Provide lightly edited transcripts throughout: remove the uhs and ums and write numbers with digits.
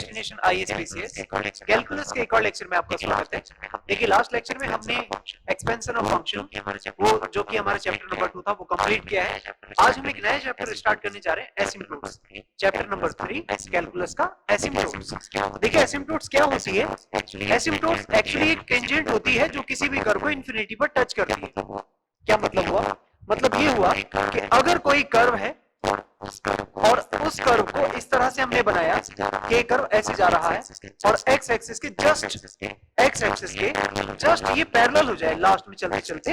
Destination ISPCS calculus के एक और लेक्चर में आपका स्वागत है। देखिए लास्ट लेक्चर में हमने एक्सपेंशन ऑफ फंक्शन वो जो कि हमारा चैप्टर नंबर 2 था वो कंप्लीट किया है। आज हम एक नया चैप्टर स्टार्ट करने जा रहे हैं, एसिम्पटोट्स, चैप्टर नंबर 3 कैलकुलस का एसिम्पटोट्स। देखिए एसिम्पटोट्स क्या होती है? एसिम्पटोट्स एक्चुअली एक टेंजेंट होती है जो किसी भी कर्व को इन्फिनिटी पर टच करती है। क्या मतलब हुआ? मतलब ये हुआ कि अगर कोई कर्व है और उस कर्व को इस तरह से हमने बनाया कि ये कर्व ऐसे जा रहा है और एक्स एक्सिस के जस्ट ये पैरेलल हो जाए, लास्ट में चलते चलते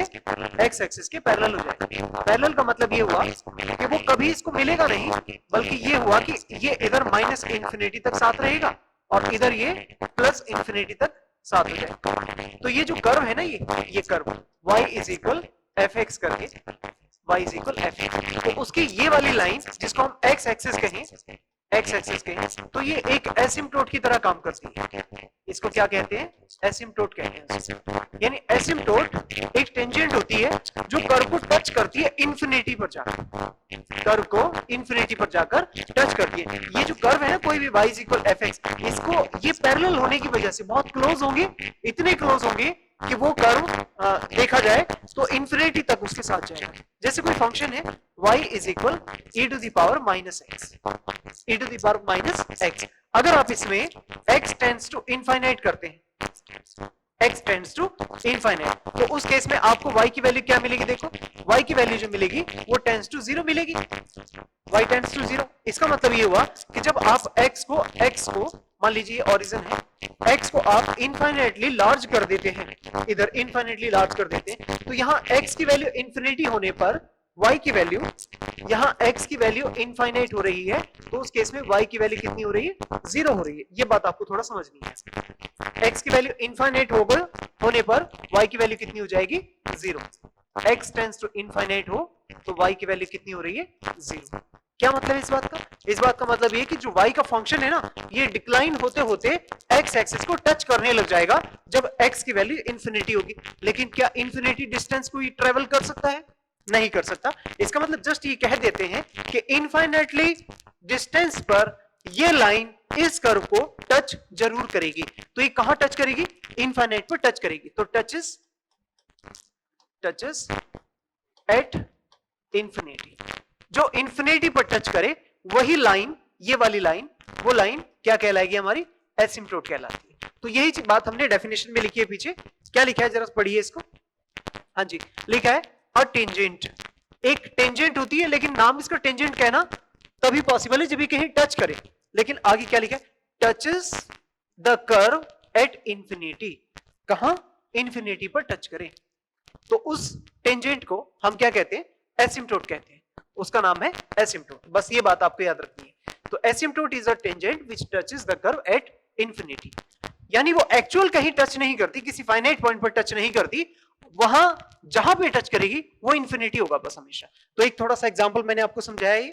एक्स एक्सिस के पैरेलल हो जाए। पैरेलल का मतलब ये हुआ कि वो कभी इसको मिलेगा नहीं, बल्कि ये हुआ कि ये इधर माइनस इन्फिनिटी तक साथ रहेगा और इधर ये प्लस इन्फिनिटी तक साथ हो जाए। तो ये जो कर्व है ना, ये curve y is equal F x करके y इज इक्वल एफ, तो उसकी ये वाली लाइन जिसको हम x एक्सिस कहें, तो ये एक एसिम्पटोट की तरह काम करती है। इसको क्या कहते हैं? एसिम्पटोट कहते हैं। यानी एसिम्पटोट एक टेंजेंट होती है जो कर्व को टच करती है इन्फिनिटी पर जाकर, कर्व को इन्फिनिटी पर जाकर टच करती है। ये जो कर्व है ना, कोई भी y is equal F x, इसको ये पैरेलल होने की वजह से बहुत क्लोज होंगे, इतने क्लोज होंगे कि वो कर्व देखा जाए तो इन्फिनिटी तक उसके साथ जाएगा। जैसे कोई फंक्शन है y is equal e to the power minus x, अगर आप इसमें x टेंड्स टू इनफाइनाइट करते हैं, x टेंड्स टू इनफाइनाइट, तो उस केस में आपको y की वैल्यू क्या मिलेगी? देखो y की वैल्यू जो मिलेगी वो टेंड्स टू 0 मिलेगी, y टेंड्स टू 0। इसका मतलब ये हुआ कि जब आप x को मान लीजिए ओरिजिन है, x को आप इनफाइनाइटली लार्ज कर देते हैं, इधर इनफाइनाइटली लार्ज कर देते हैं, तो यहाँ x की वैल्यू इन्फिनिटी होने पर y की वैल्यू, यहाँ x की वैल्यू इनफाइनाइट हो रही है, तो उस केस में y की वैल्यू कितनी हो रही है? 0 हो रही है। ये बात आपको थोड़ा समझनी है। x की वैल्यू इनफाइनाइट होने पर y की वैल्यू कितनी हो जाएगी? 0। x टेंड्स टू इनफाइनाइट हो तो y की वैल्यू कितनी हो रही है? 0। क्या मतलब है इस बात का? इस बात का मतलब ये कि जो y का फंक्शन है ना, ये डिक्लाइन होते होते x एक्सिस को टच करने लग जाएगा जब x की वैल्यू इन्फिनिटी होगी। लेकिन क्या इन्फिनिटी डिस्टेंस को ये ट्रेवल कर सकता है? नहीं कर सकता। इसका मतलब जस्ट ये कह देते हैं कि इनफाइनाइटली डिस्टेंस पर ये लाइन इस कर्व को टच जरूर करेगी। तो ये कहां टच करेगी? इनफाइनाइट पर टच करेगी। तो टचेस एट इंफिनिटी, जो इंफिनिटी पर टच करे वही लाइन, ये वाली लाइन, वो लाइन क्या कहलाएगी? हमारी एसिम्पटोट कहलाती है। तो यही बात हमने डेफिनेशन में लिखी है। पीछे क्या लिखा है, जरा पढ़िए इसको। हाँ जी, लिखा है अ टेंजेंट, एक टेंजेंट होती है, लेकिन नाम इसका टेंजेंट कहना तभी पॉसिबल है जब ये कहीं टच करे। लेकिन आगे क्या लिखा है? Touches the curve at infinity, कहां? इंफिनिटी पर टच करे, तो उस टेंजेंट को हम क्या कहते हैं? एसिम्पटोट कहते हैं। उसका नाम है एसिम्पटोट। बस ये बात आपको याद रखनी है। तो asymptote is a tangent which touches the curve at infinity, यानी वो एक्चुअल कहीं टच नहीं करती, किसी फाइनाइट पॉइंट पर टच नहीं करती, वहां जहां पे टच करेगी वो इंफिनिटी होगा बस हमेशा। तो एक थोड़ा सा एग्जांपल मैंने आपको समझाया है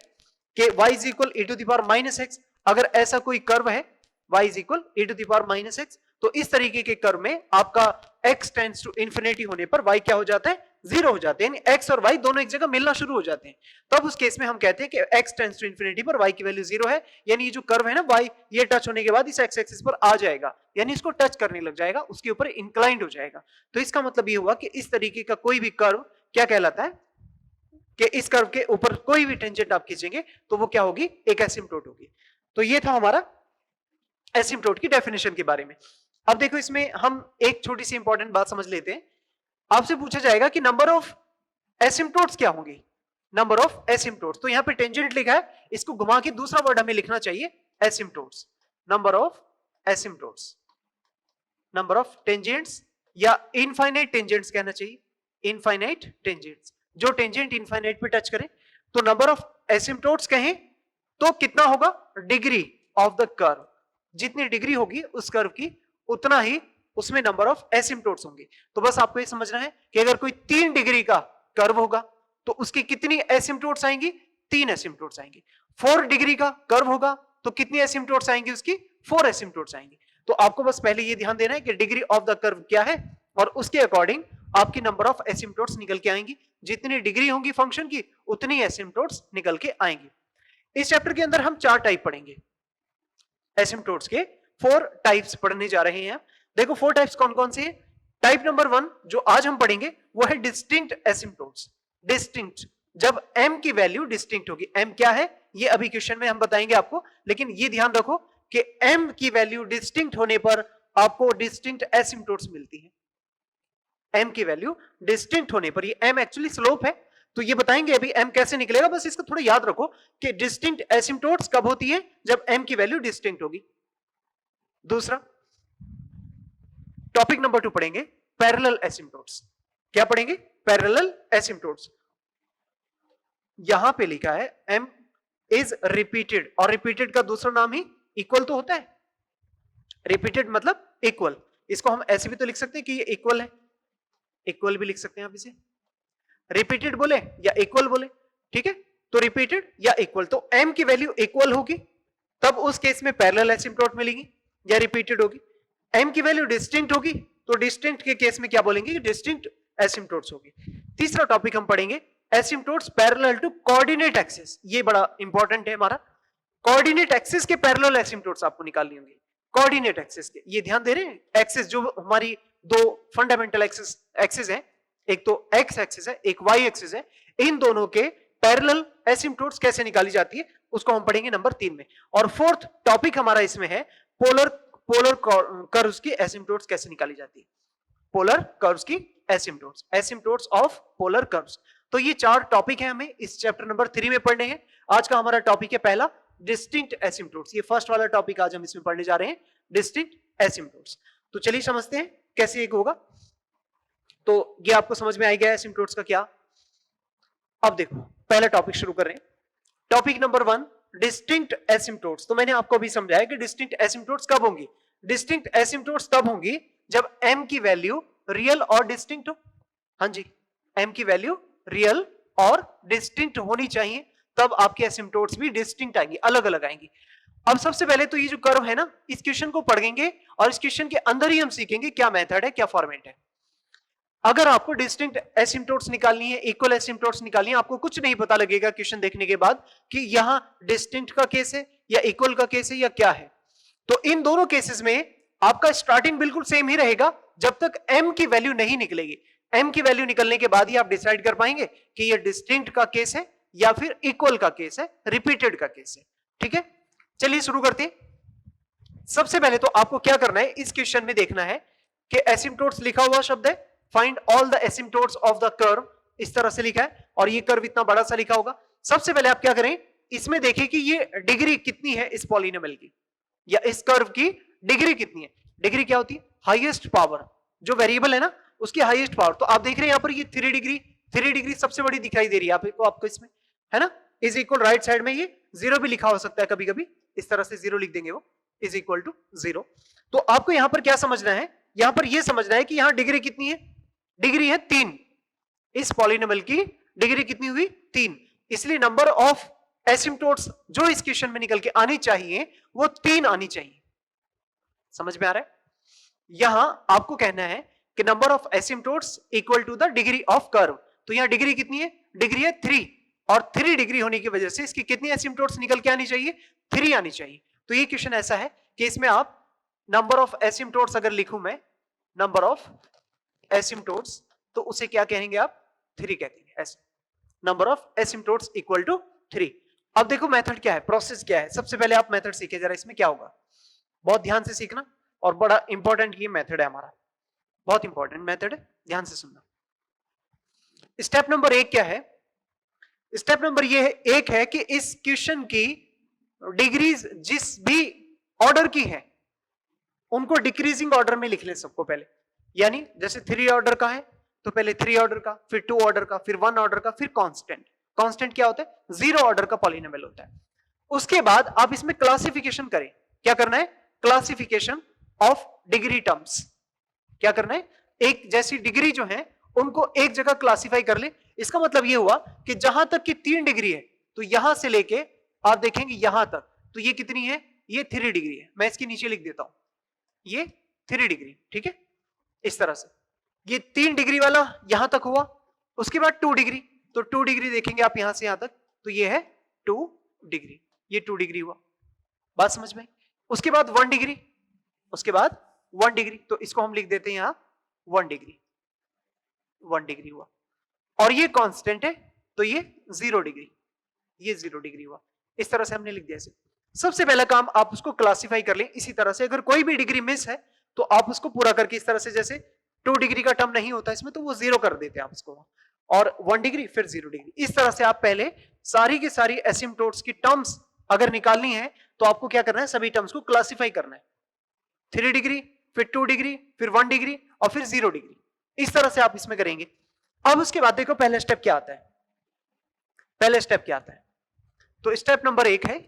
कि y is equal e to the power minus x, अगर ऐसा कोई कर्व है y is equal e to the power minus x, तो इस तरीके के कर्व में आपका x टेंड्स टू इंफिनिटी होने पर y क्या हो जाता है? 0 हो जाते हैं, यानी x और y दोनों एक जगह मिलना शुरू हो जाते हैं। तब उस केस में हम कहते हैं कि x टेंड्स टू इंफिनिटी पर y की वैल्यू 0 है, यानी ये जो कर्व है ना y, ये टच होने के बाद इस x एक्सिस पर आ जाएगा, यानी इसको टच करने लग जाएगा, उसके ऊपर इंक्लाइंड हो जाएगा। तो इसका मतलब ये हुआ कि इस तरीके का कोई भी कर्व क्या कहलाता है? कि इस कर्व के ऊपर कोई भी टेंजेंट आप खींचेंगे तो वो क्या होगी? एक एसिम्पटोट होगी। तो ये था हमारा एसिम्पटोट की डेफिनेशन के बारे में। अब देखो इसमें हम एक छोटी सी इंपॉर्टेंट बात समझ लेते हैं। आपसे पूछा जाएगा कि नंबर ऑफ एसिम्पटोट्स क्या होंगे? नंबर ऑफ एसिम्पटोट्स, तो यहां पे टेंजेंट लिखा है, इसको घुमा के दूसरा वर्ड हमें लिखना चाहिए asymptotes. Number of asymptotes, number of tangents, या इनफाइनाइट टेंजेंट्स कहना चाहिए, इनफाइनाइट टेंजेंट्स, जो टेंजेंट इनफाइनाइट पे टच करे। तो नंबर ऑफ एसिम्पटोट्स कहें तो कितना होगा? डिग्री ऑफ द कर्व, जितनी डिग्री होगी उस कर्व की उतना ही उसमें नंबर ऑफ एसिम्पटोट्स होंगे। तो बस आपको ये समझना है कि अगर कोई 3 डिग्री का कर्व होगा तो उसकी कितनी एसिम्पटोट्स आएंगी? 3 एसिम्पटोट्स आएंगी। 4 डिग्री का कर्व होगा तो कितनी एसिम्पटोट्स आएंगी? उसकी 4 एसिम्पटोट्स आएंगी। तो आपको बस पहले ये ध्यान देना है कि डिग्री ऑफ द कर्व क्या है और उसके अकॉर्डिंग आपकी नंबर ऑफ एसिम्पटोट्स निकल के आएंगी। जितनी डिग्री होंगी फंक्शन की उतनी एसिम्पटोट्स निकल के आएंगी। इस चैप्टर के अंदर हम 4 टाइप पढ़ेंगे। एसिम्पटोट्स के 4 टाइप्स पढ़ने जा रहे हैं। देखो 4 टाइप्स कौन कौन से हैं। टाइप नंबर 1 जो आज हम पढ़ेंगे वो है डिस्टिंक्ट एसिम्पटोट्स। डिस्टिंक्ट, जब m की वैल्यू डिस्टिंक्ट होगी। m क्या है ये अभी क्वेश्चन में हम बताएंगे आपको, लेकिन ये ध्यान रखो कि m की वैल्यू डिस्टिंक्ट होने पर आपको डिस्टिंक्ट एसिम्पटोट्स मिलती है। m की वैल्यू डिस्टिंक्ट होने पर, ये m एक्चुअली स्लोप है, तो ये बताएंगे अभी m कैसे निकलेगा। बस इसको थोड़ा याद रखो कि डिस्टिंक्ट एसिम्पटोट्स कब होती है, जब m की वैल्यू डिस्टिंक्ट होगी। दूसरा टॉपिक नंबर 2 पढ़ेंगे पैरेलल एसिम्पटोट्स। क्या पढ़ेंगे? पैरेलल एसिम्पटोट्स। यहां पे लिखा है m इज रिपीटेड, और रिपीटेड का दूसरा नाम ही इक्वल तो होता है। रिपीटेड मतलब इक्वल, इसको हम ऐसे भी तो लिख सकते हैं कि ये इक्वल है, इक्वल भी लिख सकते हैं आप इसे, रिपीटेड बोले या इक्वल बोले, ठीक है। तो रिपीटेड या इक्वल, तो m की वैल्यू इक्वल होगी तब उस केस में पैरेलल एसिम्पटोट मिलेगी, या रिपीटेड होगी। m की वैल्यू डिस्टिंक्ट होगी तो डिस्टिंक्ट के केस में क्या बोलेंगे कि डिस्टिंक्ट एसिम्पटोट्स होगी। तीसरा टॉपिक हम पढ़ेंगे एसिम्पटोट्स पैरेलल टू कोऑर्डिनेट एक्सिस। ये बड़ा इंपॉर्टेंट है हमारा, कोऑर्डिनेट एक्सिस के पैरेलल एसिम्पटोट्स आपको निकालनी होंगी। कोऑर्डिनेट एक्सिस के, ये ध्यान दे रहे हैं, एक्सिस जो हमारी दो फंडामेंटल एक्सिस है, एक तो x एक्सिस है एक y एक्सिस है, इन दोनों के पैरेलल एसिम्पटोट्स कैसे निकाली जाती है उसको हम पढ़ेंगे नंबर 3 में। और फोर्थ टॉपिक हमारा इसमें है पोलर कर्व्स की एसिम्पटोट्स कैसे निकाली जाती है। पोलर कर्व्स की एसिम्पटोट्स, एसिम्पटोट्स ऑफ पोलर कर्व्स। तो ये 4 टॉपिक है हमें इस चैप्टर नंबर 3 में पढ़ने हैं। आज का हमारा टॉपिक है पहला डिस्टिंक्ट एसिम्पटोट्स। ये फर्स्ट वाला टॉपिक आज हम इसमें पढ़ने जा रहे हैं, डिस्टिंक्ट एसिम्पटोट्स। तो चलिए समझते हैं कैसे एक होगा। तो ये आपको समझ में आ गया एसिम्पटोट्स का क्या। अब देखो पहला टॉपिक शुरू कर रहे हैं। Topic number 1 distinct asymptotes. तो मैंने आपको अभी समझाया कि डिस्टिंक्ट एसिम्पटोट्स कब होंगी। डिस्टिंक्ट एसिम्पटोट्स तब होंगी जब m की वैल्यू रियल और डिस्टिंक्ट हो। हाँ जी, m की वैल्यू रियल और डिस्टिंक्ट होनी चाहिए, तब आपके एसिम्पटोट्स भी डिस्टिंक्ट आएंगी, अलग अलग आएंगी। अब सबसे पहले तो ये जो कर्व है ना, इस क्वेश्चन को पढ़ेंगे और इस क्वेश्चन के अंदर ही हम सीखेंगे क्या मेथड है, क्या फॉर्मेट है। अगर आपको डिस्टिंक्ट एसिम्पटोट्स निकालनी है, इक्वल एसिम्पटोट्स निकालनी है, आपको कुछ नहीं पता लगेगा क्वेश्चन देखने के बाद कि यहां डिस्टिंक्ट का केस है या इक्वल का केस है या क्या है। तो इन दोनों केसेस में आपका स्टार्टिंग बिल्कुल सेम ही रहेगा जब तक m की वैल्यू नहीं निकलेगी। m की वैल्यू निकलने के बाद ही आप डिसाइड कर पाएंगे कि ये डिस्टिंक्ट का केस है या फिर इक्वल का केस है, रिपीटेड का केस है। ठीक है, चलिए शुरू करते हैं। सबसे पहले तो आपको क्या करना है, इस क्वेश्चन में देखना है कि एसिम्पटोट्स लिखा हुआ शब्द है, find all the asymptotes of the curve, इस तरह से लिखा है और ये कर्व इतना बड़ा सा लिखा होगा। सबसे पहले आप क्या करें, इसमें देखिए कि ये डिग्री कितनी है इस पॉलिनोमियल की, या इस कर्व की डिग्री कितनी है। डिग्री क्या होती है? हाईएस्ट पावर, जो वेरिएबल है ना उसकी हाईएस्ट पावर। तो आप देख रहे हैं यहां पर ये 3 डिग्री सबसे बड़ी दिखाई दे रही है आपको इसमें, है ना। इज इक्वल, राइट साइड में ये 0 भी लिखा हो सकता है, कभी कभी इस तरह से 0 लिख देंगे वो, इज इक्वल टू 0। तो आपको यहां पर क्या समझना है, यहां पर यह समझना है कि यहां डिग्री कितनी है, डिग्री है 3। इस पॉलिनोमियल की डिग्री कितनी हुई? 3। इसलिए नंबर ऑफ एसिम्पटोट्स जो इस क्वेश्चन में निकल के आनी चाहिए वो 3 आनी चाहिए। समझ में आ रहा है? यहां आपको कहना है कि number of asymptotes equal to the degree of curve. तो यहां डिग्री कितनी है? डिग्री है 3, और 3 डिग्री होने की वजह से इसकी कितनी एसिम्पटोट्स निकल के आनी चाहिए? 3 आनी चाहिए। तो ये क्वेश्चन ऐसा है कि इसमें आप नंबर ऑफ एसिम्पटोट्स अगर लिखूं मैं, नंबर ऑफ एसिम्पटोट्स, तो उसे क्या कहेंगे आप? 3 कहेंगे, ऐसे number of asymptotes equal to 3। अब देखो मेथड क्या है, प्रोसेस क्या है। सबसे पहले आप मेथड सीखे जरा, इसमें क्या होगा बहुत ध्यान से सीखना, और बड़ा इंपॉर्टेंट ये मेथड है हमारा, बहुत इंपॉर्टेंट मेथड है, ध्यान से सुनना। स्टेप नंबर 1 क्या है? स्टेप नंबर ये एक है कि इस क्वेश्चन की डिग्रीज जिस भी ऑर्डर की है उनको डिक्रीजिंग ऑर्डर में लिख ले सबको पहले। यानी जैसे 3 ऑर्डर का है तो पहले 3 ऑर्डर का, फिर 2 ऑर्डर का, फिर 1 ऑर्डर का, फिर कांस्टेंट। कांस्टेंट क्या होता है? 0 ऑर्डर का पॉलिनोमियल होता है। उसके बाद आप इसमें क्लासिफिकेशन करें। क्या करना है? Classification of degree terms. क्या करना है? एक जैसी डिग्री जो है उनको एक जगह क्लासिफाई कर ले। इसका मतलब ये हुआ कि जहां तक की 3 डिग्री है तो यहां से लेके आप देखेंगे यहां तक, तो ये कितनी है? ये 3 डिग्री है। मैं इसके नीचे लिख देता हूं, ये 3 डिग्री, ठीक है, इस तरह से। ये 3 डिग्री वाला यहां तक हुआ, उसके बाद 2 डिग्री, तो 2 डिग्री देखेंगे आप यहां से यहां तक, तो ये है 2 डिग्री, ये 2 डिग्री हुआ। बात समझ में? उसके बाद 1 डिग्री, उसके बाद 1 डिग्री, तो इसको हम लिख देते हैं यहां 1 डिग्री, 1 डिग्री हुआ। और ये कांस्टेंट है तो ये 0 डिग्री, ये 0 डिग्री हुआ। इस तरह से हमने लिख दिया। सबसे पहला काम आप उसको क्लासिफाई कर लें इसी तरह से, अगर कोई भी डिग्री मिस है तो आप उसको पूरा करके इस तरह से, जैसे 2 डिग्री का टर्म नहीं होता इसमें तो वो 0 कर देते हैं आप उसको, और 1 डिग्री फिर 0 डिग्री। इस तरह से आप पहले सारी की सारी एसिम्पटोट्स की टर्म्स अगर निकालनी है तो आपको क्या करना है, सभी टर्म्स को क्लासिफाई करना है। 3 डिग्री, फिर 2 डिग्री, फिर 1 डिग्री और फिर 0 डिग्री। इस तरह से आप इसमें करेंगे। अब उसके बाद देखो पहला स्टेप क्या आता है, पहले स्टेप क्या आता है, तो स्टेप नंबर 1 है,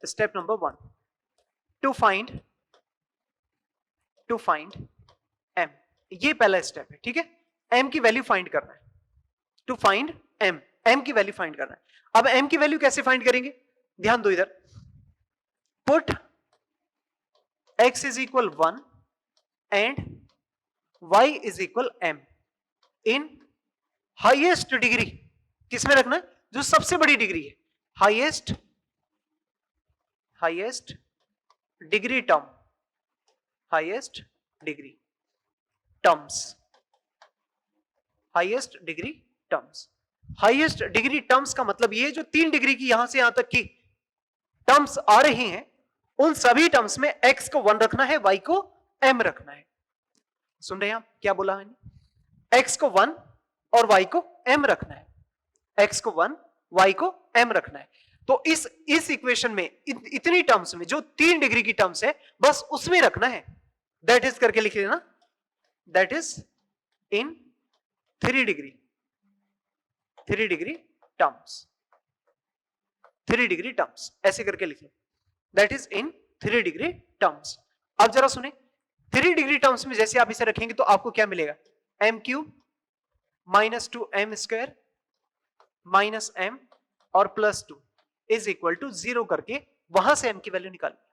step number 1 to find m, ये पहला स्टेप है, ठीक है। m की वैल्यू फाइंड करना है, टू फाइंड m की वैल्यू फाइंड करना है। अब m की वैल्यू कैसे फाइंड करेंगे, ध्यान दो इधर, put x is equal 1 and y is equal m in highest degree, किसमें रखना है, जो सबसे बड़ी डिग्री है, highest degree term, highest degree terms, highest degree terms. Highest degree terms का मतलब ये जो 3 डिग्री की यहां से यहां तक की टर्म्स आ रही हैं, उन सभी टर्म्स में x को 1 रखना है, y को m रखना है। सुन रहे हैं आप क्या बोला है, x को 1 और y को m रखना है, x को 1 y को m रखना है। तो इस इक्वेशन में इतनी टर्म्स में जो 3 डिग्री की टर्म्स है बस उसमें रखना है, दैट इज करके लिख लेना, that is in 3 degree terms, 3 degree terms ऐसे करके लिख लो, that is in 3 degree terms. अब जरा सुने, 3 डिग्री टर्म्स में जैसे आप इसे रखेंगे तो आपको क्या मिलेगा, m cube minus 2m square minus m और प्लस 2 इज इक्वल टू 0 करके वहां से m की वैल्यू निकालनी है।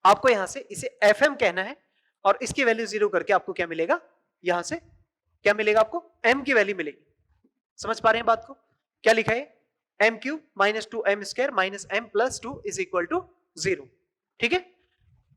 आपको यहां से इसे fm कहना है और इसकी वैल्यू 0 करके आपको क्या मिलेगा, यहां से क्या मिलेगा, आपको m की वैल्यू मिलेगी। समझ पा रहे हैं बात को, क्या लिखा है, m cube minus 2m square minus m plus 2 is equal to 0, ठीक है।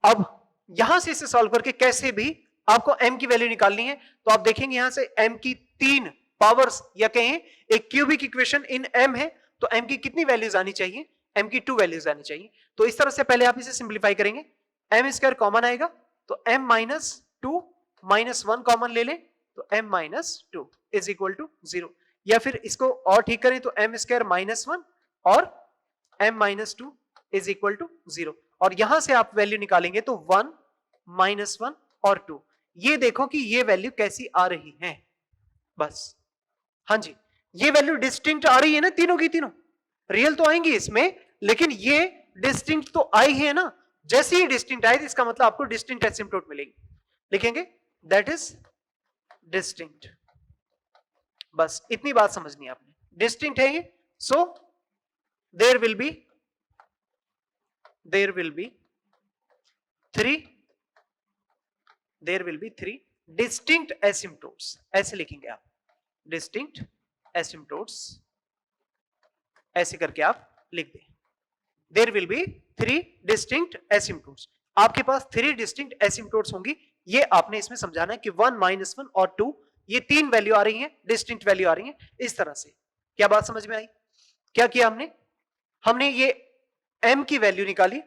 अब यहां से इसे सॉल्व करके कैसे भी आपको m की वैल्यू निकालनी है, तो आप देखेंगे यहां से m की 3 पावर्स या कहें एक क्यूबिक इक्वेशन इन m है, तो m की कितनी वैल्यूज आनी चाहिए, m की 2 वैल्यूज आनी चाहिए। तो इस तरह से पहले आप इसे सिंप्लीफाई करेंगे, m स्क्वायर कॉमन आएगा तो m माइनस 2 माइनस 1 कॉमन ले लें तो m minus 2 is equal to 0, या फिर इसको और ठीक करें तो m स्क्वायर माइनस 1 और m minus 2 is equal to 0, और यहां से आप वैल्यू निकालेंगे तो 1 माइनस 1 और 2। ये देखो कि ये वैल्यू कैसी आ रही है, बस हाँ जी, ये वैल्यू डिस्टिंक्ट आ रही है ना, तीनों की तीनों रियल तो आएंगी इसमें, लेकिन ये डिस्टिंक्ट तो आई है ना। जैसे ही डिस्टिंक्ट आए इसका मतलब आपको डिस्टिंक्ट एसिम्पटोट मिलेगी, लिखेंगे दैट इज डिस्टिंक्ट, बस इतनी बात समझनी है आपने, डिस्टिंक्ट है ये। So there will be three distinct asymptotes, ऐसे लिखेंगे आप, डिस्टिंक्ट एसिम्पटोट्स ऐसे करके आप लिख दें, देयर विल बी 3 डिस्टिंक्ट एसिम्पटोट्स। आपके पास 3 डिस्टिंक्ट एसिम्पटोट्स होंगी, ये आपने इसमें समझाना है कि 1 माइनस 1 और 2 ये 3 वैल्यू आ रही हैं, डिस्टिंक्ट वैल्यू आ रही हैं इस तरह से। क्या बात समझ में आई, क्या किया हमने ये m की वैल्यू निकाली,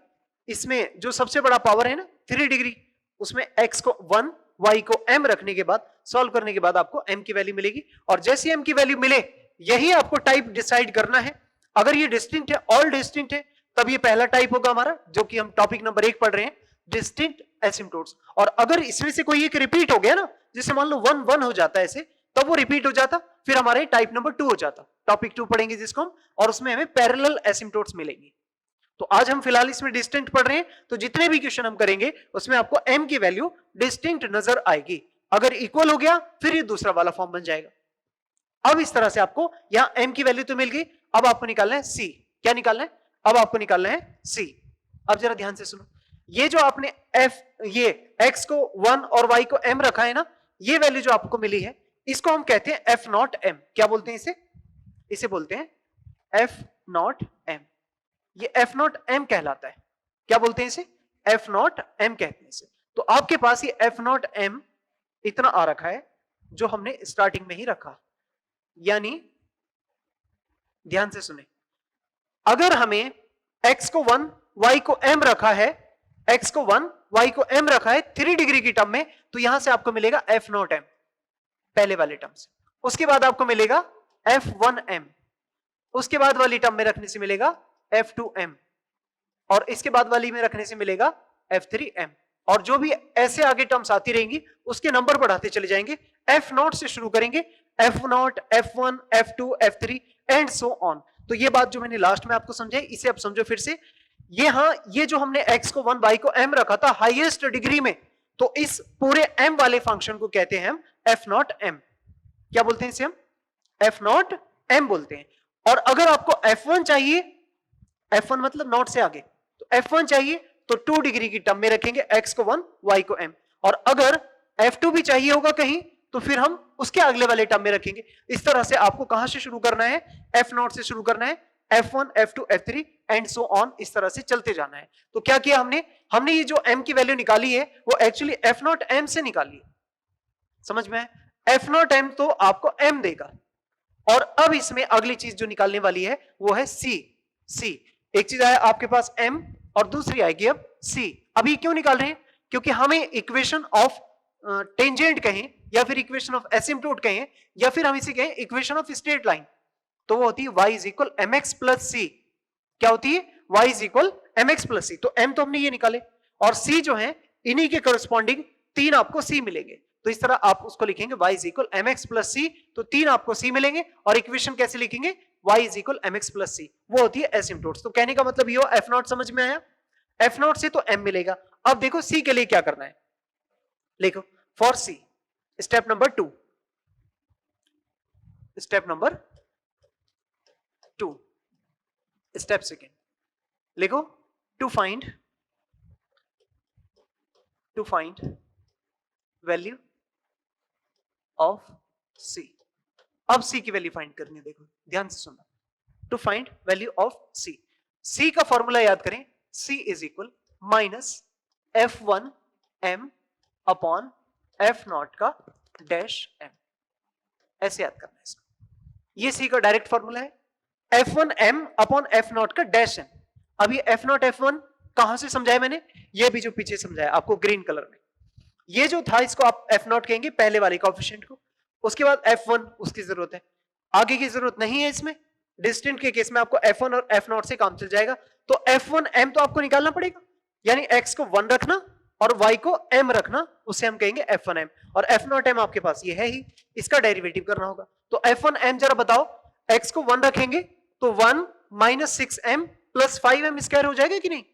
इसमें जो सबसे बड़ा पावर है ना 3 डिग्री, उसमें x को 1 y को m रखने के बाद सॉल्व करने के बाद आपको m की वैल्यू मिलेगी, और जैसी m की वैल्यू मिले यही आपको टाइप डिसाइड करना है। अगर ये डिस्टिंक्ट है, ऑल डिस्टिंक्ट है, तब ये पहला टाइप होगा हमारा, जो कि हम टॉपिक नंबर 1 पढ़ रहे हैं, डिस्टिंक्ट एसिम्पटोट्स। और अगर इसमें से कोई एक रिपीट हो गया ना, जैसे मान लो 1 1 हो जाता है ऐसे, तब वो रिपीट हो जाता, फिर हमारे टाइप नंबर 2 हो जाता, टॉपिक 2 पढ़ेंगे जिसको हम, और उसमें हमें पैरेलल एसिम्पटोट्स मिलेंगे। तो आज हम फिलहाल इसमें डिस्टिंक्ट पढ़ रहे हैं, तो जितने भी क्वेश्चन हम करेंगे उसमें आपको m की वैल्यू डिस्टिंक्ट नजर आएगी। अगर इक्वल हो गया फिर ये दूसरा वाला फॉर्म बन जाएगा। अब इस तरह से आपको यहां m की वैल्यू तो मिल गई, अब आपको निकालना है c। क्या निकालना है, अब आपको निकालना है c। अब जरा ध्यान से सुनो, ये जो आपने ये x को 1 और y को m रखा है ना, ये वैल्यू जो आपको मिली है इसको हम कहते हैं f नॉट m। क्या बोलते हैं इसे बोलते हैं f नॉट m। ये f नॉट m कहलाता है, क्या बोलते हैं इसे, एफ नॉट एम कहते हैं इसे। तो आपके पास ये एफ नॉट एम इतना आ रखा है जो हमने स्टार्टिंग में ही रखा, यानी ध्यान से सुने, अगर हमें x को 1 y को m रखा है, x को 1 y को m रखा है 3 डिग्री की टर्म में, तो यहां से आपको मिलेगा f नॉट m पहले वाले टर्म से, उसके बाद आपको मिलेगा f1m, उसके बाद वाली टर्म में रखने से मिलेगा f2m, और इसके बाद वाली में रखने से मिलेगा f3m, और जो भी ऐसे आगे टर्म्स आती रहेंगी उसके नंबर बढ़ाते चले जाएंगे, f नॉट से शुरू करेंगे, f not, f1, f2, f3 and so on. तो ये बात जो मैंने लास्ट में आपको समझाई, इसे अब समझो फिर से। ये जो हमने x को 1 y को m रखा था हाईएस्ट डिग्री में, तो इस पूरे m वाले फंक्शन को कहते हैं हम f नॉट m। क्या बोलते हैं इसे हम, f नॉट m बोलते हैं। और अगर आपको f1 चाहिए, f1 मतलब नॉट से आगे, तो f1 चाहिए तो 2 डिग्री की टर्म में रखेंगे x को 1 y को m, और अगर f2 भी चाहिए होगा कहीं तो फिर हम उसके अगले वाले टर्म में रखेंगे। इस तरह से आपको कहां से शुरू करना है, f नॉट से शुरू करना है, f1, f2, f3 and so on, इस तरह से चलते जाना है। तो क्या किया हमने ये जो m की वैल्यू निकाली है वो एक्चुअली f नॉट m से निकाली है, समझ में है, f नॉट m तो आपको m देगा। और अब इसमें अगली चीज जो निकालने वाली है वो है c। एक चीज आया आपके पास m और दूसरी आएगी अब c। अभी क्यों निकाल रहे हैं, क्योंकि हमें इक्वेशन ऑफ टेंजेंट कहें या फिर इक्वेशन ऑफ एसिम्प्टोट कहें या फिर हम इसे कहें इक्वेशन ऑफ स्ट्रेट लाइन, तो वो होती है y is equal mx plus c। क्या होती है, y is equal mx plus c। तो m तो हमने ये निकाले, और c जो है इन्हीं के करस्पॉन्डिंग 3 आपको c मिलेंगे, तो इस तरह आप उसको लिखेंगे y is equal mx plus c, तो 3 आपको c मिलेंगे। और इक्वेशन कैसे लिखेंगे, y is equal mx plus c, वो होती है एसिम्प्टोट्स। तो कहने का मतलब ये हो, f नॉट समझ में आया, f नॉट से तो m मिलेगा। अब देखो c के लिए क्या करना है, लिखो for c step number 2, step number 2, step second, लिखो to find value of c। अब c की वैल्यू फाइंड करनी है, देखो ध्यान से सुनना, to find value of c। c का फॉर्मूला याद करें, c is equal minus f1m upon f not का डैश m, ऐसे याद करना है इसको। ये c का डायरेक्ट फॉर्मूला है, f1m अपॉन f नॉट का डैश m। अब ये f नॉट f1 कहां से समझाया मैंने, ये भी जो पीछे समझाया आपको ग्रीन कलर में, ये जो था इसको आप f नॉट कहेंगे पहले वाले कोएफिशिएंट को, उसके बाद f1 उसकी जरूरत है, आगे की जरूरत नहीं है इसमें। डिस्टेंट के केस में आपको f1 और f नॉट से काम चल जाएगा। तो f1m तो आपको निकालना पड़ेगा, यानी x को 1 रखना और y को m रखना, उसे हम कहेंगे f1m। और f नॉट m आपके पास ये है ही, इसका डेरिवेटिव करना होगा। तो f1m जरा बताओ, x को 1 रखेंगे तो 1 minus 6m plus 5m square हो जाएगा कि नहीं।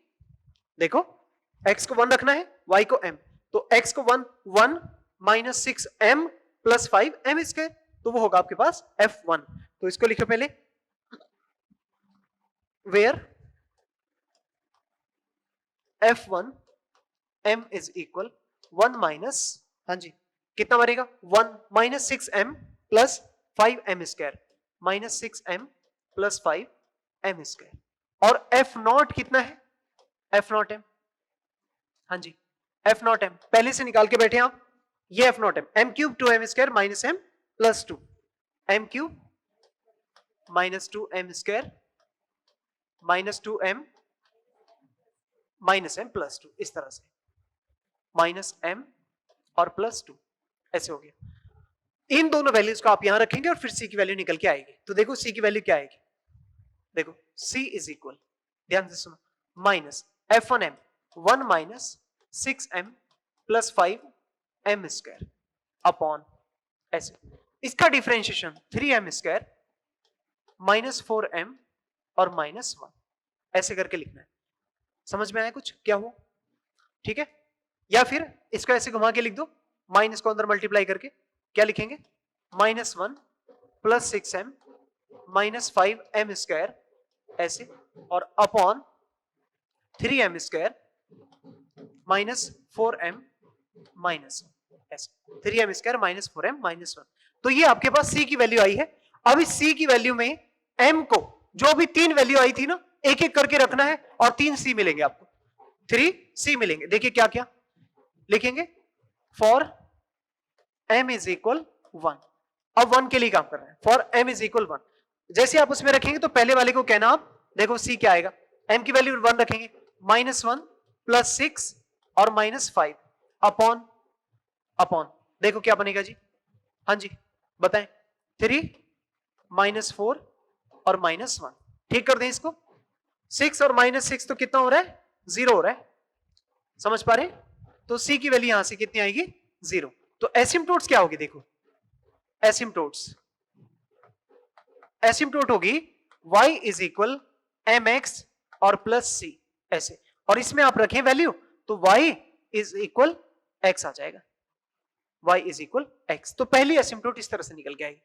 देखो x को 1 रखना है, y को m, तो x को 1 minus 6m plus 5m square, तो वो होगा आपके पास f1। तो इसको लिखो पहले, where f1 m is equal 1 minus, हाँ जी कितना बनेगा, 1 minus 6m plus 5m square, minus 6m plus 5m square. और f नॉट कितना है, f नॉट m, हाँ जी f नॉट m पहले से निकाल के बैठे आप, ये f not m cube 2m square minus m plus 2, m cube minus 2m square minus 2m minus m plus 2, इस तरह से माइनस m और प्लस 2, ऐसे हो गया। इन दोनों वैल्यूज को आप यहां रखेंगे और फिर c की वैल्यू निकल के आएगी। तो देखो c की वैल्यू क्या आएगी, देखो c इज इक्वल, ध्यान से सुनो, minus f1m 1 minus 6m plus 5m square upon ऐसे, इसका differentiation 3m square minus 4m और माइनस 1, ऐसे करके लिखना है। समझ में आया कुछ क्या हुआ, ठीक है। या फिर इसको ऐसे घुमा के लिख दो, माइनस को अंदर मल्टीप्लाई करके क्या लिखेंगे, minus 1 plus 6m minus 5m square ऐसे, और upon 3m square minus 4m minus ऐसे, 3m square minus 4m minus 1। तो ये आपके पास c की वैल्यू आई है। अब इस c की वैल्यू में m को, जो भी 3 वैल्यू आई थी ना, एक एक करके रखना है और 3 c मिलेंगे आपको। 3c मिलेंगे। देखिए क्या क्या लिखेंगे, फॉर m इज इक्वल 1। अब 1 के लिए काम कर रहे हैं, फॉर m इज इक्वल 1। जैसे आप उसमें रखेंगे तो पहले वाले को कहना आप, देखो c क्या आएगा, m की वैल्यू 1 रखेंगे, -1 प्लस 6 और -5 अपॉन अपॉन, देखो क्या बनेगा जी, हाँ जी बताएं, 3 -4 और -1। ठीक कर दें इसको, 6 और -6 तो कितना हो रहा है, 0 हो रहा है, समझ पा रहे हैं? तो c की वैल्यू यहां से कितनी आएगी, 0। तो एसिम्प्टोट्स क्या होगी, देखो एसिम्प्टोट्स, एसिम्प्टोट होगी y इज इक्वल mx और प्लस c ऐसे, और इसमें आप रखें वैल्यू तो y इज इक्वल x आ जाएगा, y इज इक्वल x। तो पहली एसिम्प्टोट इस तरह से निकल के आएगी।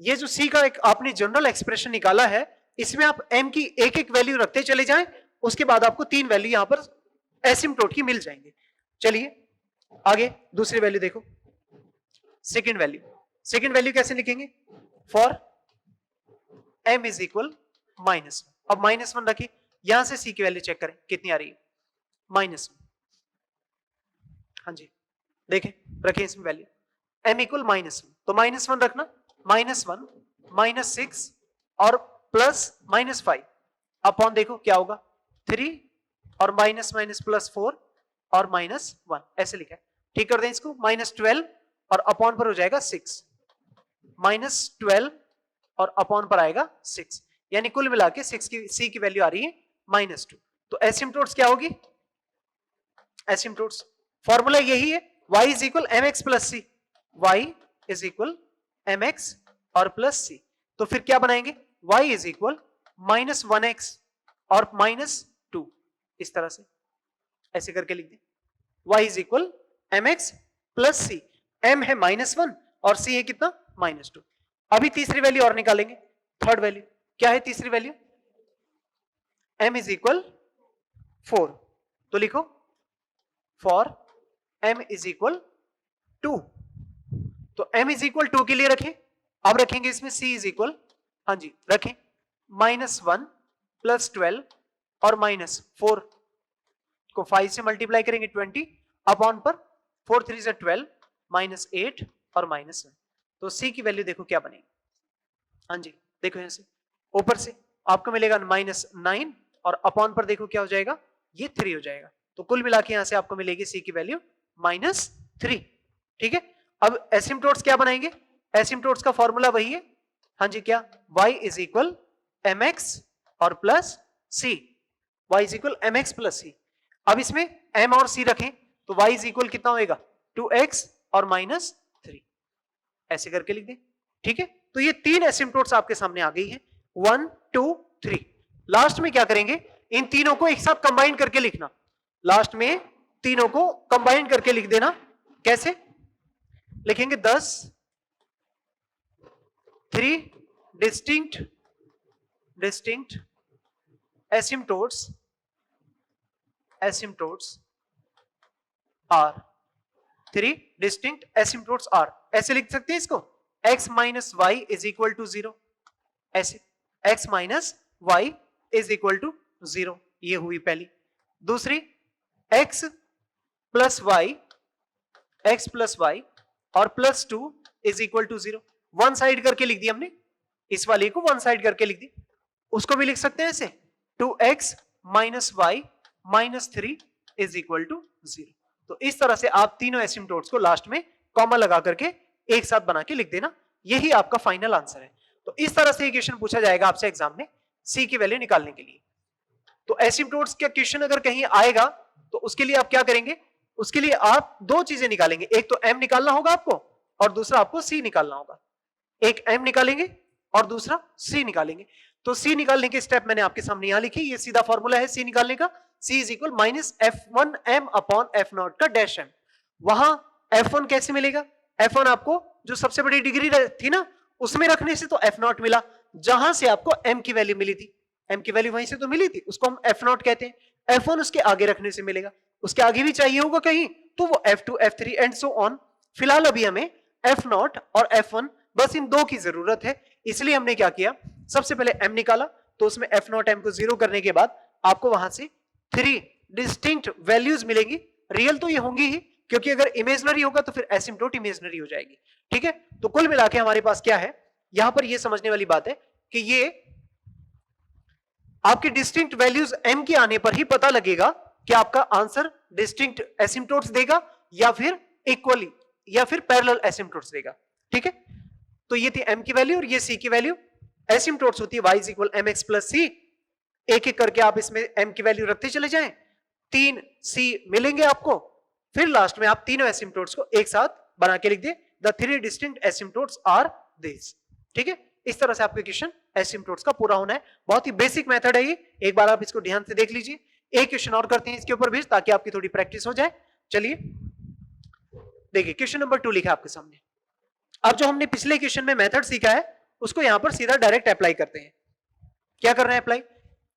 ये जो c का एक आपने जनरल एक्सप्रेशन निकाला है, इसमें आप m की एक एक वैल्यू रखते चले जाएं, उसके बाद आपको 3 वैल्यू यहां पर एसिम्प्टोट की मिल जाएंगे। चलिए आगे दूसरी वैल्यू देखो, सेकेंड वैल्यू, सेकेंड वैल्यू कैसे लिखेंगे, फॉर m इज इक्वल -1। अब -1 रखिए, यहां से c की वैल्यू चेक करें कितनी आ रही है, -1। हाँ जी देखें, रखें इसमें वैल्यू m इक्वल -1, तो -1 रखना, -1 -6 और प्लस -5 अपॉन, देखो क्या होगा 3 और माइनस माइनस प्लस 4 और -1 ऐसे लिखा है। ठीक कर दें इसको, -12 और अपॉन पर हो जाएगा 6, -12 और अपॉन पर आएगा 6, यानी कुल मिला के 6 की c की वैल्यू आ रही है -2। तो एसिम्प्टोट्स क्या होगी, एसिम्प्टोट्स फॉर्मूला यही है, y is equal mx plus c, y is equal mx और प्लस c। तो फिर क्या बनाएंगे, y इज इक्वल -1x और -2, इस तरह से ऐसे करके लिख दें, y is equal mx plus c, m है -1 और c है कितना, -2। अभी तीसरी वैल्यू और निकालेंगे, थर्ड वैल्यू क्या है, तीसरी वैल्यू m इज इक्वल 4, तो लिखो फॉर m इज इक्वल 2, तो m इज इक्वल 2 के लिए रखें। अब रखेंगे इसमें c इज इक्वल, हाँ जी रखें, -1 प्लस 12 और -4 को 5 से मल्टीप्लाई करेंगे 20 अपॉन पर 4 3 से 12 -8 और -1। तो c की वैल्यू देखो क्या बनेगी, हाँ जी देखो यहां से ऊपर से आपको मिलेगा -9 और अपॉन पर देखो क्या हो जाएगा, ये 3 हो जाएगा। तो कुल मिला के यहां से आपको मिलेगी c की वैल्यू -3। ठीक है, अब एसिम्प्टोट्स क्या बनाएंगे, एसिम्प्टोट्स का फॉर्मूला वही है, हाँ जी क्या, y इज इक्वल mx और plus c, y is equal mx plus c। अब इसमें m और c रखें तो y इज इक्वल कितना होएगा, 2x और -3 ऐसे करके लिख दें। ठीक है, तो ये 3 एसिम्प्टोट्स आपके सामने आ गई है, 1 2 3। लास्ट में क्या करेंगे, इन तीनों को एक साथ कंबाइन करके लिखना, लास्ट में तीनों को कंबाइन करके लिख देना। कैसे लिखेंगे, 10 3 distinct asymptotes are, 3 distinct asymptotes are, ऐसे लिख सकते हैं इसको, x minus Y is equal to 0, ऐसे x minus Y is equal to 0, ये हुई पहली। दूसरी x प्लस वाई और plus 2 is equal to 0, one side करके लिख दी हमने, इस वाले को वन साइड करके लिख दी। उसको भी लिख सकते हैं ऐसे, 2x minus Y minus 3 is equal to 0। तो इस तरह से आप तीनों एसिम्प्टोट्स को लास्ट में कॉमा लगा करके एक साथ बना के लिख देना, यही आपका फाइनल आंसर है। तो इस तरह से क्वेश्चन पूछा जाएगा आपसे एग्जाम में c की वैल्यू निकालने के लिए। तो एसिम्प्टोट्स का क्वेश्चन अगर कहीं आएगा तो उसके लिए आप क्या करेंगे, उसके लिए आप दो चीजें निकालेंगे, एक तो m निकालना होगा आपको और दूसरा आपको c निकालना होगा। एक m निकालेंगे और दूसरा c निकालेंगे। तो c निकालने के स्टेप मैंने आपके सामने यहां लिखी, ये सीधा फॉर्मूला है c निकालने का, c is equal minus f1m upon f0 का डैश m। वहां f1 कैसे मिलेगा, f1 आपको जो सबसे बड़ी डिग्री थी ना उसमें रखने से तो f0 मिला, जहां से आपको m की वैल्यू मिली थी, m की वैल्यू वहीं से तो मिली थी, उसको हम f0 कहते हैं। f1 उसके आगे रखने से मिलेगा, उसके आगे भी चाहिए होगा कहीं तो वो f2 f3 and so on. फिलहाल अभी हमें f0 और f1 बस इन दो की जरूरत है, इसलिए हमने क्या किया, सबसे पहले m निकाला, तो उसमें f0 m को 0 करने के बाद आपको वहां से 3 डिस्टिंक्ट वैल्यूज मिलेंगी। रियल तो ये होंगी ही, क्योंकि अगर इमेजनरी होगा तो फिर एसिम्प्टोट इमेजनरी हो जाएगी। ठीक है, तो कुल मिला के हमारे पास क्या है, यहां पर ये समझने वाली बात है कि ये आपकी डिस्टिंक्ट वैल्यूज m के आने पर ही पता लगेगा कि आपका आंसर डिस्टिंक्ट एसिम्प्टोट्स देगा या फिर इक्वली या फिर पैरेलल एसिम्प्टोट्स देगा। ठीक है, तो ये थी m की वैल्यू और ये c की वैल्यू। एसिम्प्टोट्स होती है y is equal mx plus c। एक एक करके आप इसमें m की वैल्यू रखते चले जाएं, 3 c मिलेंगे आपको, फिर लास्ट में आप तीनों एसिम्प्टोट्स को एक साथ बना के लिख दे, the 3 distinct asymptotes are this. ठीक है, इस तरह से आपका क्वेश्चन एसिम्प्टोट्स का पूरा होना है। बहुत ही बेसिक मेथड है ये, एक बार आप इसको ध्यान से देख लीजिए। एक क्वेश्चन और करते हैं इसके ऊपर भी, ताकि आपकी थोड़ी प्रैक्टिस हो जाए। चलिए देखिए, क्वेश्चन नंबर 2 लिखा है आपके सामने। अब जो हमने पिछले क्वेश्चन में मेथड सीखा है उसको यहां पर सीधा डायरेक्ट अप्लाई करते हैं। क्या कर रहे हैं अप्लाई?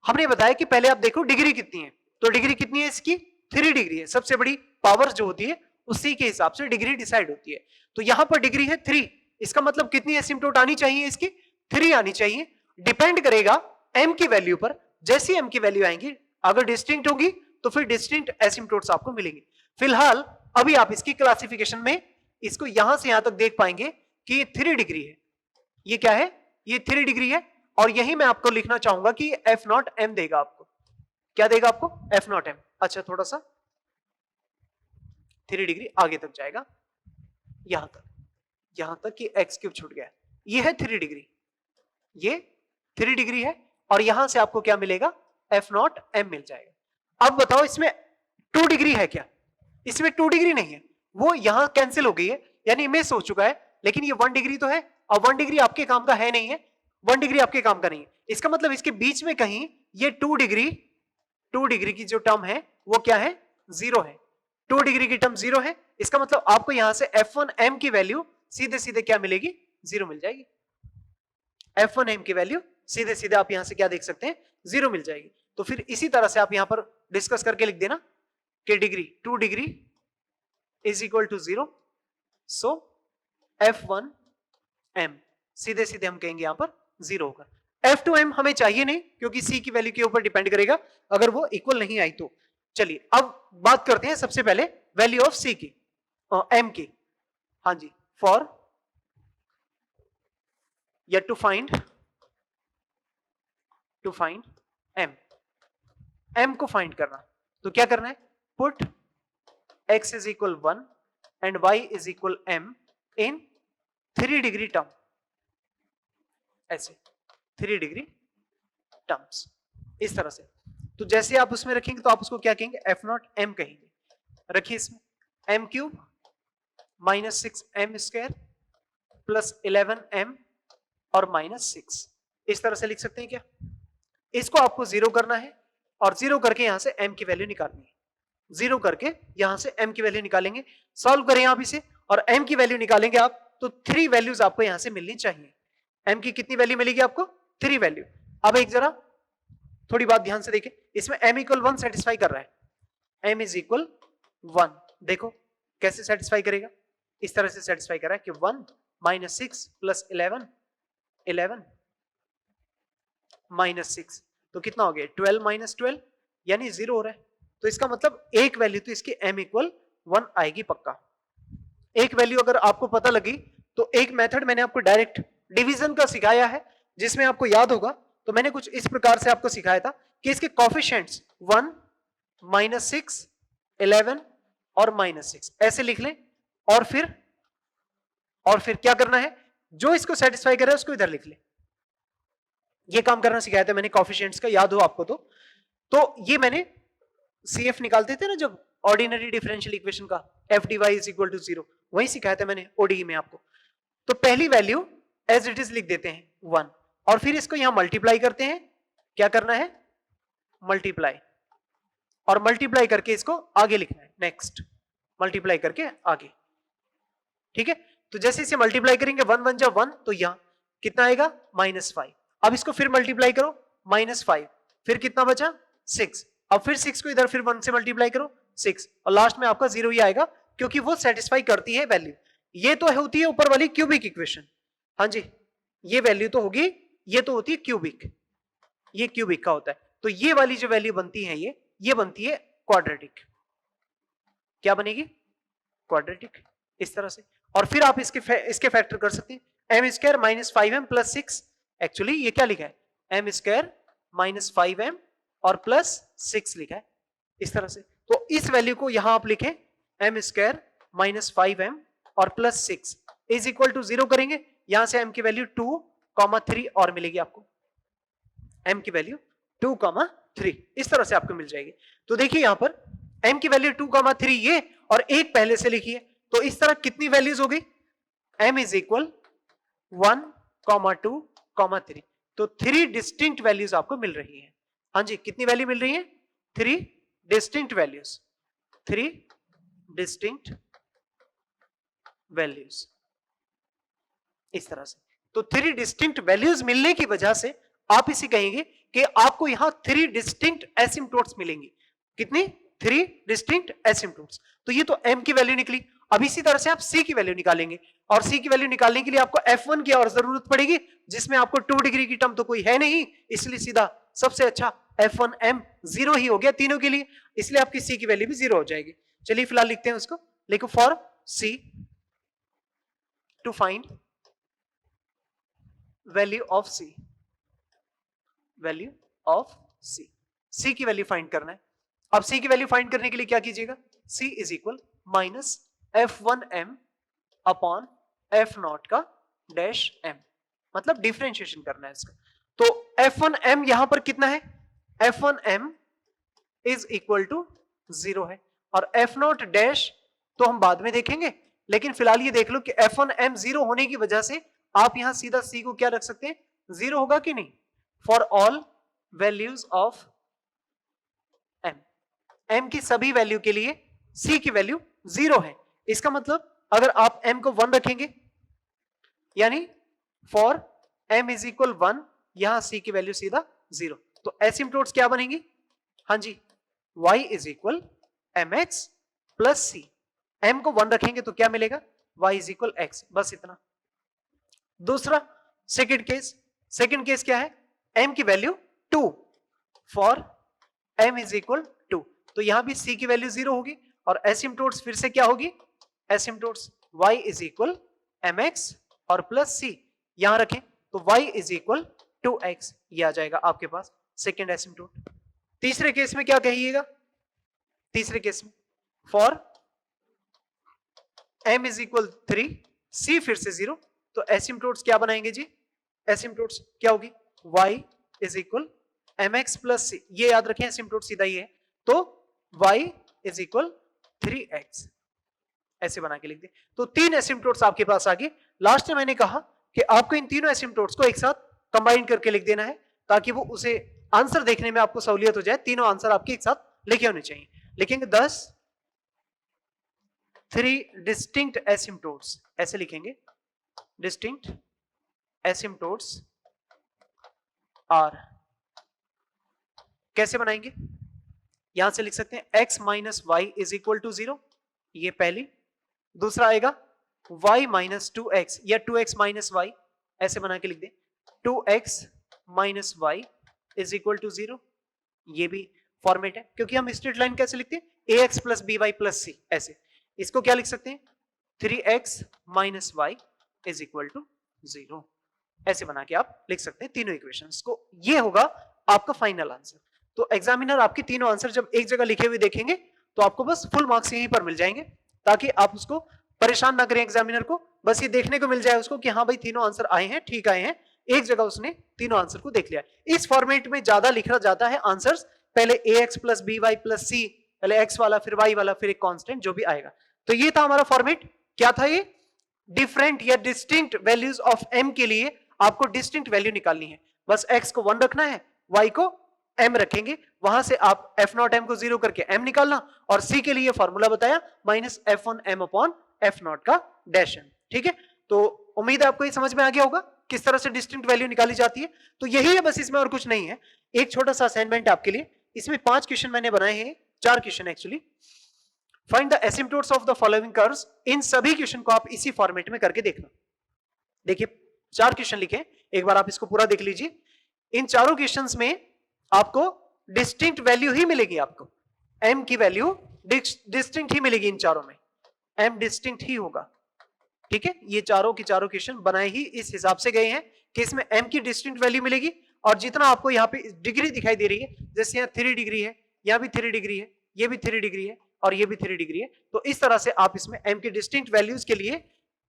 हमने बताया कि पहले आप देखो डिग्री कितनी है, तो डिग्री कितनी है इसकी? 3 डिग्री है। सबसे बड़ी पावर जो होती है उसी के हिसाब से डिग्री डिसाइड होती है। तो यहां पर डिग्री है 3, इसका मतलब कितनी एसिम्प्टोट आनी चाहिए इसकी? 3 आनी चाहिए। डिपेंड करेगा m की वैल्यू पर। जैसी m की वैल्यू आएंगी, अगर डिस्टिंक्ट होगी तो फिर डिस्टिंक्ट एसिम्प्टोट्स आपको मिलेंगे। फिलहाल अभी आप इसकी क्लासिफिकेशन में इसको यहां से यहां तक देख पाएंगे कि ये 3 डिग्री है। ये क्या है? ये 3 डिग्री है। और यही मैं आपको लिखना चाहूंगा कि एफ नॉट एम देगा आपको। क्या देगा आपको? F naught M. अच्छा, थोड़ा सा 3 डिग्री आगे तक जाएगा, यहां तक कि एक्स क्यूब छूट गया। ये है 3 डिग्री, ये 3 डिग्री है। और यहां से आपको क्या मिलेगा? एफ नॉट एम मिल जाएगा। अब बताओ इसमें 2 डिग्री है क्या? इसमें 2 डिग्री नहीं है, वो यहां कैंसिल हो गई है, यानी मिस हो चुका है। लेकिन ये 1 डिग्री तो है, और 1 डिग्री आपके काम का है नहीं है, 1 डिग्री आपके काम का नहीं है। इसका मतलब इसके बीच में कहीं ये 2 डिग्री की जो टर्म है वो क्या है? 0 है। 2 डिग्री की टर्म 0 है, इसका मतलब आपको यहां से f1m की वैल्यू सीधे सीधे क्या मिलेगी? 0 मिल जाएगी। f1m की वैल्यू सीधे सीधे आप यहां से क्या देख सकते हैं? 0 मिल जाएगी। तो फिर इसी तरह से आप यहां पर डिस्कस करके लिख देना कि degree 2 degree is equal to 0, so f1m सीधे सीधे हम कहेंगे यहां पर 0 होगा। f2m हमें चाहिए नहीं, क्योंकि c की वैल्यू के ऊपर डिपेंड करेगा, अगर वो इक्वल नहीं आई तो। चलिए अब बात करते हैं सबसे पहले वैल्यू ऑफ c की, m की। हाँ जी, फॉर या टू फाइंड m को फाइंड करना, तो क्या करना है? Put x is equal 1 and y is equal m in 3 degree term, ऐसे 3 डिग्री टर्म्स, इस तरह से। तो जैसे आप उसमें रखेंगे तो आप उसको क्या कहेंगे? एफ नॉट एम कहेंगे। रखिए इसमें m cube minus 6m square plus 11m और माइनस 6, इस तरह से लिख सकते हैं क्या? इसको आपको 0 करना है और 0 करके यहां से m की वैल्यू निकालनी है। 0 करके यहां से m की वैल्यू निकालेंगे। सॉल्व करें आप इसे और m की वैल्यू निकालेंगे आप, तो 3 वैल्यूज आपको यहां से मिलनी चाहिए। m की कितनी वैल्यू मिलेगी आपको? 3 वैल्यू। अब एक जरा थोड़ी बात ध्यान से देखें, इसमें m इक्वल 1 सेटिस्फाई कर रहा है, m इज इक्वल 1। देखो कैसे सेटिस्फाई करेगा? इस तरह से सेटिस्फाई कर रहा है कि 1 माइनस 6 प्लस 11 माइनस 6, तो कितना हो गया? 12 माइनस 12, यानी 0 हो रहा है। तो इसका मतलब एक वैल्यू तो इसकी m इक्वल 1 आएगी पक्का। एक वैल्यू अगर आपको पता लगी तो एक मेथड मैंने आपको डायरेक्ट डिवीजन का सिखाया है, जिसमें आपको याद होगा तो मैंने कुछ इस प्रकार से आपको सिखाया था कि इसके कोफिशिएंट्स 1 माइनस 6 11 और माइनस 6 ऐसे लिख लें, और फिर क्या करना है? जो इसको सेटिस्फाई करे उसको इधर लिख ले। ये काम करना सिखाया था मैंने कोफिशिएंट्स का, याद हो आपको तो ये मैंने CF निकालते थे ना जब ऑर्डिनरी डिफरेंशियल इक्वेशन का, F D Y is equal to 0, वही सिखाया था मैंने ODE में आपको। तो पहली वैल्यू एज इट इज लिख देते हैं 1, और फिर इसको यहां मल्टीप्लाई करते हैं। क्या करना है? मल्टीप्लाई, और मल्टीप्लाई करके इसको आगे लिखना है, नेक्स्ट मल्टीप्लाई करके आगे। ठीक है, तो जैसे इसे मल्टीप्लाई करेंगे 1 1 जा 1, तो यहां कितना आएगा? -5। अब इसको फिर मल्टीप्लाई करो, -5, फिर कितना बचा? 6। अब फिर 6 को इधर फिर 1 से मल्टीप्लाई करो, 6, और लास्ट में आपका 0 ही आएगा, क्योंकि वो सेटिस्फाई करती है वैल्यू। ये तो होती है ऊपर वाली क्यूबिक इक्वेशन। हाँ जी, ये वैल्यू तो होगी, ये तो होती है क्यूबिक, ये क्यूबिक का होता है। तो ये वाली जो वैल्यू बनती है ये बनती है क्वाड्रेटिक। क्या बनेगी? क्वाड्रेटिक, इस तरह से। और फिर आप इसके फैक्टर कर सकते हैं, M square minus 5m plus 6। Actually ये क्या लिखा है? एम स्क्वायर माइनस 5m और प्लस 6 लिखा है, इस तरह से। तो इस वैल्यू को यहां आप लिखें, एम स्क्वायर माइनस 5m और प्लस 6 इज इक्वल टू 0 करेंगे, यहां से m की वैल्यू 2,3 और मिलेगी आपको, m की वैल्यू 2,3 इस तरह से आपको मिल जाएगी। तो देखिए यहां पर m की वैल्यू 2,3 ये और एक पहले से लिखी है, तो इस तरह कितनी वैल्यूज हो गई? m is equal 1,2,3। तो 3 डिस्टिंक्ट वैल्यूज आपको मिल रही है। हाँ जी, कितनी वैल्यू मिल रही है? 3 डिस्टिंक्ट वैल्यूज, 3 डिस्टिंक्ट वैल्यूज, इस तरह से। तो 3 डिस्टिंक्ट वैल्यूज मिलने की वजह से आप इसे कहेंगे कि आपको यहां 3 डिस्टिंक्ट एसिम्पटोट्स मिलेंगे। कितनी? 3 डिस्टिंक्ट एसिम्पटोट्स। तो ये तो m की वैल्यू निकली। अब इसी तरह से आप c की वैल्यू निकालेंगे, और c की वैल्यू निकालने के लिए आपको f1 की और जरूरत पड़ेगी, जिसमें आपको 2 डिग्री की टर्म तो कोई है नहीं, इसलिए सीधा सबसे अच्छा f1m 0 ही हो गया तीनों के लिए, इसलिए आपकी c की वैल्यू भी 0 हो जाएगी। चलिए फिलहाल लिखते हैं उसको, लिखो for c to find value of c, value of c, c की वैल्यू फाइंड करना है। अब c की वैल्यू फाइंड करने के लिए क्या कीजिएगा? c is equal minus f1m upon f0 का डैश m, मतलब डिफरेंशिएशन करना है इसका। तो f1m यहां पर कितना है? f1m इज इक्वल टू 0 है, और f0 डैश तो हम बाद में देखेंगे, लेकिन फिलहाल ये देख लो कि f1m 0 होने की वजह से आप यहां सीधा c को क्या रख सकते हैं? 0 होगा कि नहीं? For all values of m, m की सभी वैल्यू के लिए c की वैल्यू 0 है। इसका मतलब अगर आप m को 1 रखेंगे, यानी फॉर m इज इक्वल 1, यहां c की वैल्यू सीधा 0, तो एसिम्पटोट्स क्या बनेंगी? हाँ जी, y is equal mx plus c। m को 1 रखेंगे तो क्या मिलेगा? y इज इक्वल x, बस इतना। दूसरा सेकंड केस क्या है? m की value 2, for m is equal 2, तो यहां भी c की वैल्यू 0 होगी, और एसिम्पटोट्स फिर से क्या होगी? एसिम्पटोट्स y इज इक्वल mx और प्लस c, यहां रखें तो y इज इक्वल 2x, ये आ जाएगा आपके पास सेकेंड एसिम्पटोट। तीसरे केस में क्या कहिएगा? तीसरे केस में for m is equal 3, c फिर से 0, तो एसिम्पटोट्स क्या बनाएंगे जी? एसिम्पटोट्स क्या होगी? y is equal mx plus c, ये याद रखें एसिम्पटोट सीधा ही है, तो y इज इक्वल 3x, ऐसे बना के लिख दे। तो 3 एसिम्पटोट्स आपके पास आ गए। लास्ट में मैंने कहा कि आपको इन तीनों एसिम्पटोट्स को एक साथ कंबाइन करके लिख देना है, ताकि वो उसे आंसर देखने में आपको सहूलियत हो जाए। तीनों आंसर आपके एक साथ लिखे होने चाहिए। लिखेंगे 3 डिस्टिंक्ट एसिम्पटोट्स, ऐसे लिखेंगे, डिस्टिंक्ट एसिम्पटोट्स आर। कैसे बनाएंगे? यहां से लिख सकते हैं x minus Y is equal to 0, ये पहली। दूसरा आएगा y माइनस 2x या 2x माइनस वाई, ऐसे बना के लिख दें 2x minus Y is equal to 0, ये भी फॉर्मेट है, क्योंकि हम स्ट्रेट लाइन कैसे लिखते हैं? ax plus by plus c, ऐसे। इसको क्या लिख सकते हैं? 3x minus Y is equal to 0, ऐसे बना के आप लिख सकते हैं तीनों इक्वेशंस को। ये होगा आपका फाइनल आंसर। तो एग्जामिनर आपके तीनों आंसर जब एक जगह लिखे हुए देखेंगे तो आपको बस फुल मार्क्स यहीं पर मिल जाएंगे, ताकि आप उसको परेशान ना करें एग्जामिनर को, बस ये देखने को मिल जाए उसको कि हाँ भाई तीनों आंसर आए हैं, ठीक आए हैं, एक जगह उसने तीनों आंसर को देख लिया। इस फॉर्मेट में ज्यादा लिखा जाता है आंसर्स, पहले ax plus by plus c, पहले x वाला फिर y वाला फिर एक कांस्टेंट जो भी आएगा। तो ये था हमारा फॉर्मेट। क्या था ये? डिफरेंट या डिस्टिंक्ट वैल्यूज ऑफ m के लिए आपको डिस्टिंक्ट वैल्यू निकालनी है। बस x को 1 रखना है, y को m रखेंगे, वहां से आप f0m को 0 करके m निकालना, और c के लिए फॉर्मूला बताया माइनस f1m अपॉन f0 का डैश m। ठीक है, तो उम्मीद है आपको ये समझ में आ गया होगा किस तरह से डिस्टिंक्ट वैल्यू निकाली जाती है। तो यही है बस, इसमें और कुछ नहीं है। एक छोटा सा असाइनमेंट आपके लिए, इसमें 5 क्वेश्चन मैंने बनाए हैं, 4 question actually. Find the asymptotes of the following curves. इन सभी क्वेश्चन को आप इसी फॉर्मेट में करके देखना। देखिए 4 क्वेश्चन लिखे, एक बार आप इसको पूरा देख लीजिए। इन चारों क्वेश्चंस में आपको डिस्टिंक्ट वैल्यू ही मिलेगी आपको, m की वैल्यू डिस्टिंक्ट ही मिलेगी इन चारों में, m डिस्टिंक्ट ही होगा। ठीक है, ये चारों की चारों क्वेश्चन बनाए ही इस हिसाब से गए हैं कि इसमें m की डिस्टिंक्ट वैल्यू मिलेगी, और जितना आपको यहाँ पे डिग्री दिखाई दे रही है, जैसे यहाँ 3 डिग्री है, यहाँ भी 3 डिग्री है, ये भी 3 डिग्री है, और ये भी 3 डिग्री है, तो इस तरह से आप इसमें m की डिस्टिंक्ट वैल्यूज के लिए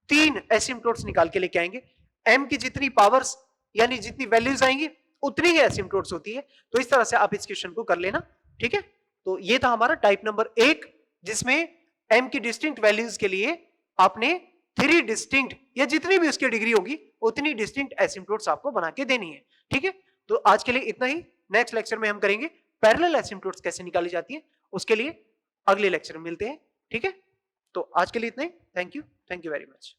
3 एसिम्पटोट्स निकाल के लेके आएंगे। m की जितनी पावर्स यानी जितनी वैल्यूज आएंगी उतनी ही एसिम्पटोट्स होती है। तो इस तरह से आप इस क्वेश्चन को कर लेना। ठीक है, तो ये था हमारा टाइप नंबर 1, जिसमें m की डिस्टिंक्ट वैल्यूज के लिए आपने 3 डिस्टिंक्ट या जितनी भी उसकी डिग्री होगी उतनी डिस्टिंक्ट एसिम्पटोट्स आपको बना के देनी है। ठीक है, तो आज के लिए इतना ही। नेक्स्ट लेक्चर में हम करेंगे पैरेलल एसिम्पटोट्स कैसे निकाली जाती है, उसके लिए अगले लेक्चर में मिलते हैं। ठीक है, तो आज के लिए इतना ही। Thank you very much.